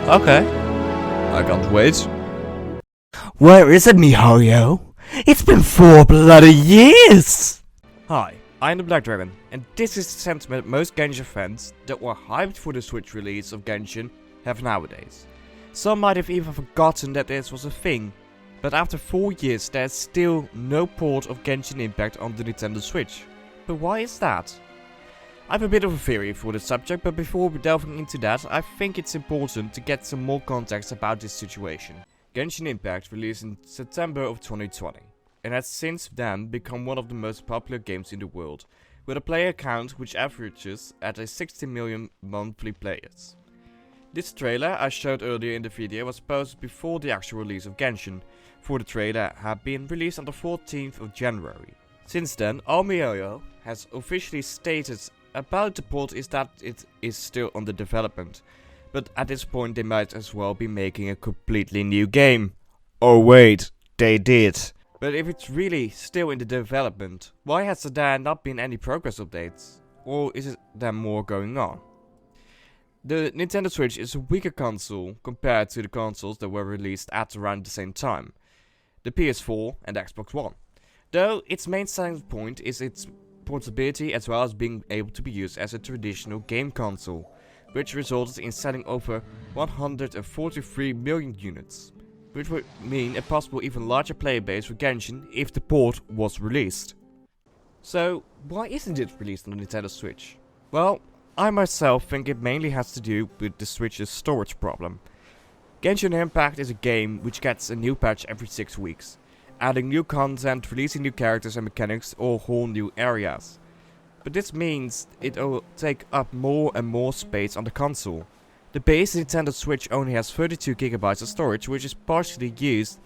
Okay. I can't wait. Where is it, miHoYo? It's been 4 bloody years! Hi, I'm the Black Dragon, and this is the sentiment most Genshin fans that were hyped for the Switch release of Genshin have nowadays. Some might have even forgotten that this was a thing, but after 4 years there's still no port of Genshin Impact on the Nintendo Switch. But why is that? I have a bit of a theory for the subject, but before delving into that, I think it's important to get some more context about this situation. Genshin Impact released in September of 2020, and has since then become one of the most popular games in the world, with a player count which averages at 60 million monthly players. This trailer I showed earlier in the video was posted before the actual release of Genshin, for the trailer had been released on the 14th of January. Since then, all miHoYo has officially stated about the port is that it is still under development, but at this point they might as well be making a completely new game. Oh wait, they did. But if it's really still in the development, why has there not been any progress updates? Or is there more going on? The Nintendo Switch is a weaker console compared to the consoles that were released at around the same time, the PS4 and the Xbox One. Though its main selling point is its portability as well as being able to be used as a traditional game console, which resulted in selling over 143 million units, which would mean a possible even larger player base for Genshin if the port was released. So why isn't it released on the Nintendo Switch? Well, I myself think it mainly has to do with the Switch's storage problem. Genshin Impact is a game which gets a new patch every 6 weeks, adding new content, releasing new characters and mechanics or whole new areas. But this means it will take up more and more space on the console. The base Nintendo Switch only has 32GB of storage, which is partially used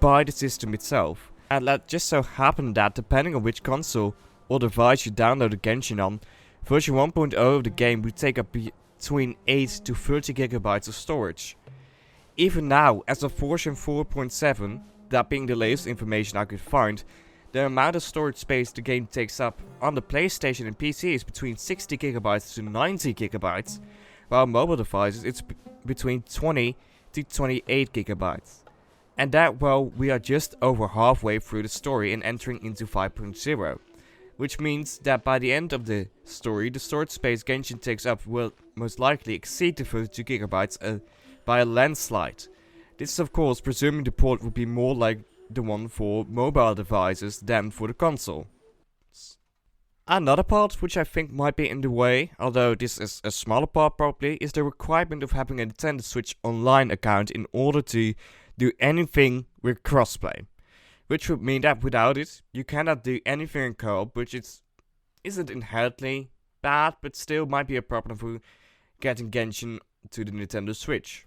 by the system itself. And it just so happened that depending on which console or device you download the Genshin on, version 1.0 of the game would take up between 8 to 30GB of storage. Even now, as of version 4.7, that being the latest information I could find, the amount of storage space the game takes up on the PlayStation and PC is between 60GB to 90GB, while mobile devices it's between 20 to 28GB. And that while we are just over halfway through the story and entering into 5.0, which means that by the end of the story, the storage space Genshin takes up will most likely exceed the 32GB by a landslide. This is of course presuming the port would be more like the one for mobile devices than for the console. Another part which I think might be in the way, although this is a smaller part probably, is the requirement of having a Nintendo Switch Online account in order to do anything with crossplay. Which would mean that without it, you cannot do anything in co-op, which isn't inherently bad, but still might be a problem for getting Genshin to the Nintendo Switch.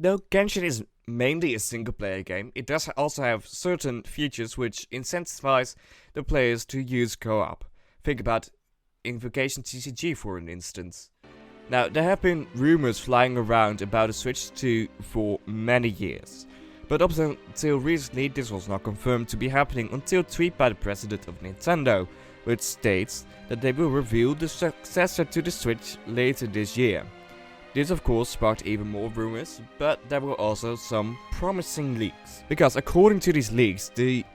Though Genshin is mainly a single player game, it does also have certain features which incentivize the players to use co-op. Think about Invocation TCG for an instance. Now, there have been rumors flying around about a Switch 2 for many years, but up until recently this was not confirmed to be happening until a tweet by the president of Nintendo, which states that they will reveal the successor to the Switch later this year. This of course sparked even more rumors, but there were also some promising leaks. Because according to these leaks, the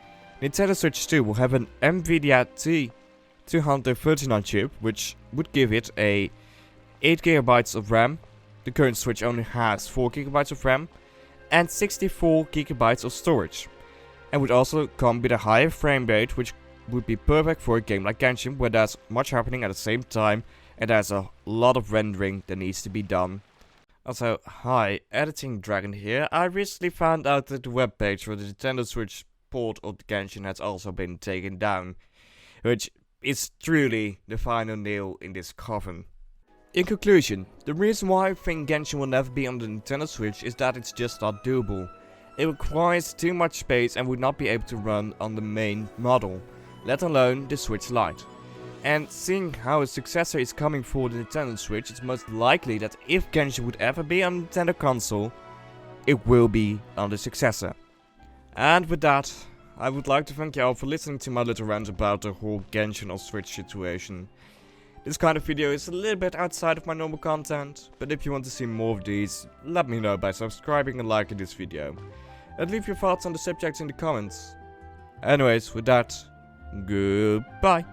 Nintendo Switch 2 will have an NVIDIA T239 chip, which would give it a 8GB of RAM. The current Switch only has 4GB of RAM and 64GB of storage. And would also come with a higher frame rate, which would be perfect for a game like Genshin, where there's much happening at the same time and there's a lot of rendering that needs to be done. Also, hi, Editing Dragon here. I recently found out that the webpage for the Nintendo Switch port of Genshin has also been taken down, which is truly the final nail in this coffin. In conclusion, the reason why I think Genshin will never be on the Nintendo Switch is that it's just not doable. It requires too much space and would not be able to run on the main model, let alone the Switch Lite. And seeing how a successor is coming for the Nintendo Switch, it's most likely that if Genshin would ever be on a Nintendo console, it will be on the successor. And with that, I would like to thank you all for listening to my little rant about the whole Genshin on Switch situation. This kind of video is a little bit outside of my normal content, but if you want to see more of these, let me know by subscribing and liking this video. And leave your thoughts on the subject in the comments. Anyways, with that, goodbye.